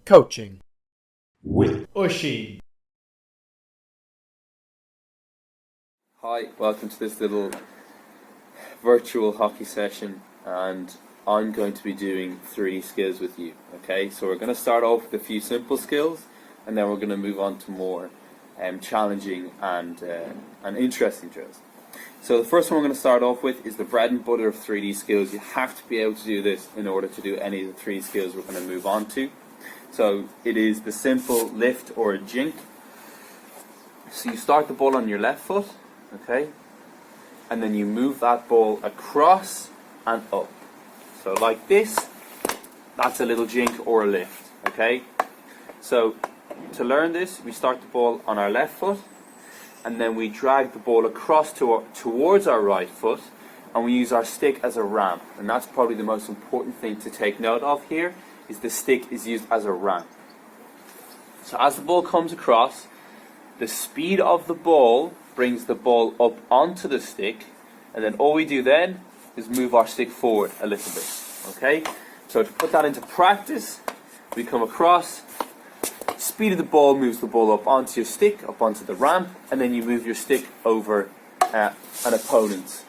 Coaching with Oisín. Hi, welcome to this little virtual hockey session, and I'm going to be doing 3D skills with you. Okay, so we're going to start off with a few simple skills, and then we're going to move on to more challenging and interesting drills. So the first one we're going to start off with is the bread and butter of 3D skills. You have to be able to do this in order to do any of the 3D skills we're going to move on to. So it is the simple lift or a jink. So you start the ball on your left foot, okay, and then you move that ball across and up. So like this, that's a little jink or a lift, okay. So to learn this, we start the ball on our left foot, and then we drag the ball across towards our right foot, and we use our stick as a ramp. And that's probably the most important thing to take note of here, is the stick is used as a ramp. So as the ball comes across, the speed of the ball brings the ball up onto the stick, and then all we do then is move our stick forward a little bit. Okay? So to put that into practice, we come across, speed of the ball moves the ball up onto your stick, up onto the ramp, and then you move your stick over an opponent's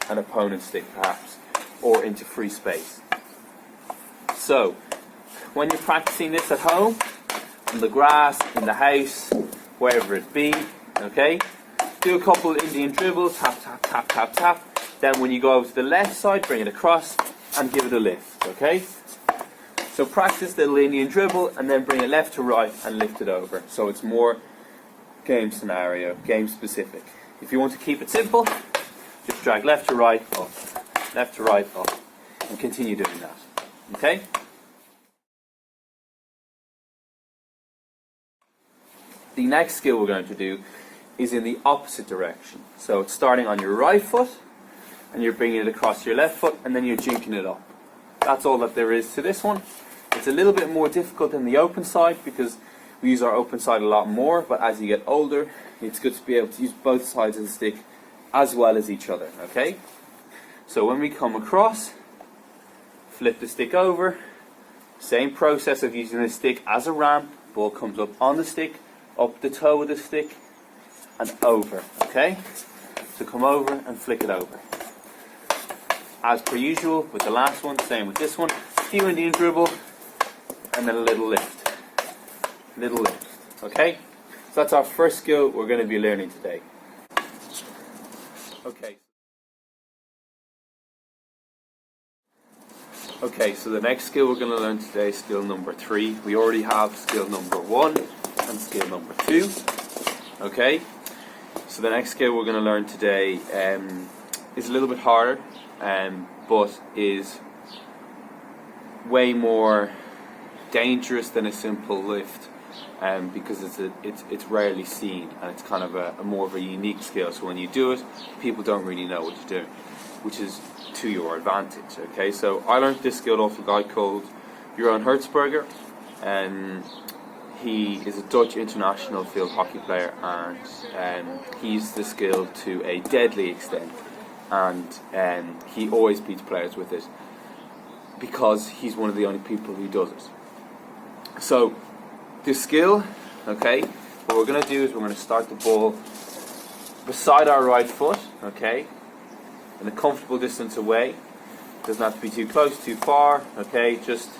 stick perhaps, or into free space. So when you're practicing this at home, on the grass, in the house, wherever it be, okay, do a couple Indian dribbles, tap, tap, tap, tap, tap. Then when you go over to the left side, bring it across and give it a lift, okay? So practice the little Indian dribble and then bring it left to right and lift it over. So it's more game scenario, game specific. If you want to keep it simple, just drag left to right, up, left to right, up, and continue doing that, okay? The next skill we're going to do is in the opposite direction. So it's starting on your right foot, and you're bringing it across your left foot, and then you're jinking it up. That's all that there is to this one. It's a little bit more difficult than the open side because we use our open side a lot more, but as you get older, it's good to be able to use both sides of the stick as well as each other, okay? So when we come across, flip the stick over, same process of using the stick as a ramp, ball comes up on the stick, up the toe of the stick, and over, okay? So come over and flick it over. As per usual with the last one, same with this one. Few Indian dribble, and then a little lift. Little lift, okay? So that's our first skill we're going to be learning today. Okay, so the next skill we're going to learn today is skill number 3. We already have skill number 1 and skill number 2. Okay, so the next skill we're going to learn today is a little bit harder, but is way more dangerous than a simple lift, because it's rarely seen, and it's kind of a more of a unique skill. So when you do it, people don't really know what you're doing, which is to your advantage. Okay, so I learned this skill off a guy called Jeroen Hertzberger, and he is a Dutch international field hockey player, and he used the skill to a deadly extent, and he always beats players with it because he's one of the only people who does it. So this skill, okay, what we're going to do is we're going to start the ball beside our right foot, okay, in a comfortable distance away. Doesn't have to be too close, too far, okay, just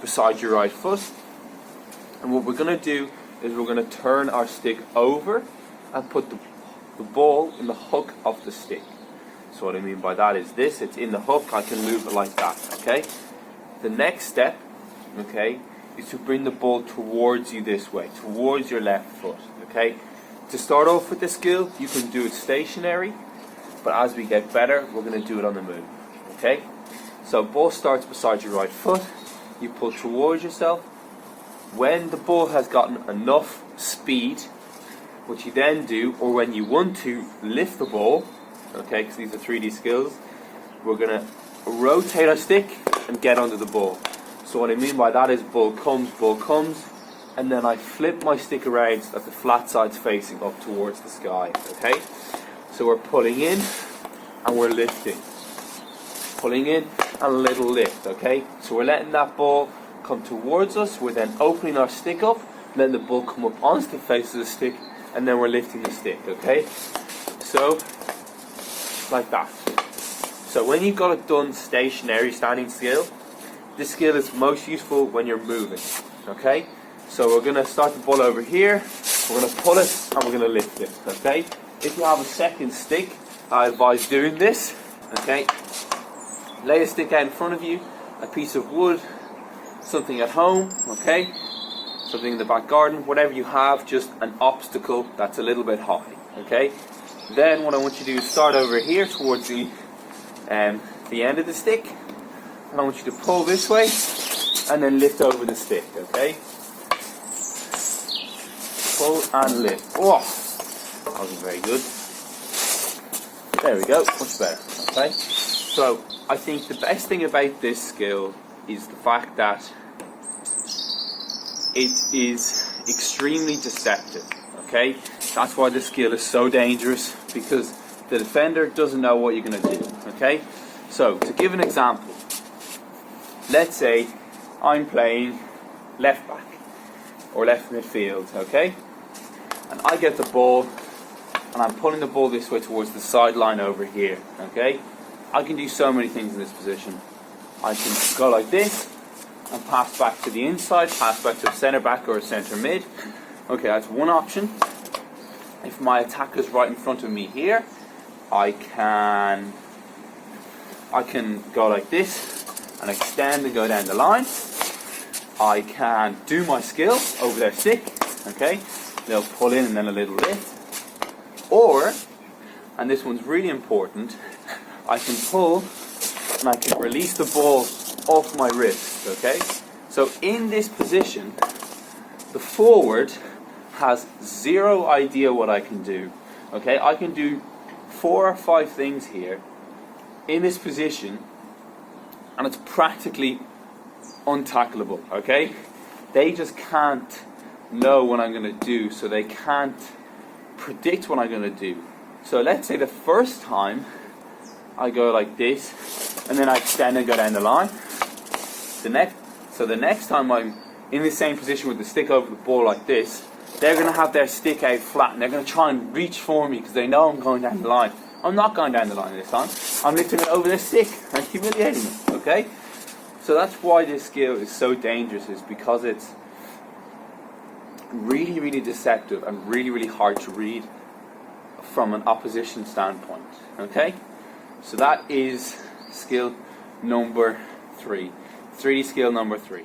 beside your right foot. And what we're going to do is we're going to turn our stick over and put the ball in the hook of the stick. So what I mean by that is this, it's in the hook, I can move it like that, okay? The next step, okay, is to bring the ball towards you this way, towards your left foot, okay? To start off with this skill, you can do it stationary, but as we get better, we're going to do it on the move, okay? So ball starts beside your right foot, you pull towards yourself. When the ball has gotten enough speed, what you then do, or when you want to lift the ball, okay, because these are 3D skills, we're going to rotate our stick and get under the ball. So what I mean by that is ball comes, and then I flip my stick around so that the flat side's facing up towards the sky, okay? So we're pulling in and we're lifting. Pulling in and a little lift, okay? So we're letting that ball come towards us, we're then opening our stick up, letting the ball come up onto the face of the stick, and then we're lifting the stick, okay? So, like that. So when you've got it done stationary, standing still, this skill is most useful when you're moving, okay? So we're going to start the ball over here, we're going to pull it, and we're going to lift it, okay? If you have a second stick, I advise doing this, okay? Lay a stick out in front of you, a piece of wood, something at home, okay? Something in the back garden, whatever you have, just an obstacle that's a little bit high, okay? Then what I want you to do is start over here towards the end of the stick, and I want you to pull this way, and then lift over the stick, okay? Pull and lift. Oh, that wasn't very good. There we go, much better, okay? So, I think the best thing about this skill is the fact that it is extremely deceptive, okay? That's why this skill is so dangerous, because the defender doesn't know what you're going to do, okay? So, to give an example, let's say I'm playing left back or left midfield, okay? And I get the ball and I'm pulling the ball this way towards the sideline over here, okay? I can do so many things in this position. I can go like this and pass back to the inside, pass back to a centre back or a centre mid. Okay, that's one option. If my attacker's right in front of me here, I can go like this and extend and go down the line. I can do my skill over their stick, okay? They'll pull in and then a little lift. Or, and this one's really important, I can pull and I can release the ball off my wrist, okay? So in this position, the forward has zero idea what I can do, okay? I can do 4 or 5 things here in this position, and it's practically untackleable, okay? They just can't know what I'm going to do, so they can't predict what I'm going to do. So let's say the first time I go like this, and then I extend and go down the line. The next time I'm in the same position with the stick over the ball like this, they're going to have their stick out flat, and they're going to try and reach for me because they know I'm going down the line. I'm not going down the line this time. I'm lifting it over their stick and humiliating them, okay? So that's why this skill is so dangerous, is because it's really, really deceptive and really, really hard to read from an opposition standpoint, okay? So that is skill number 3. 3D skill number 3.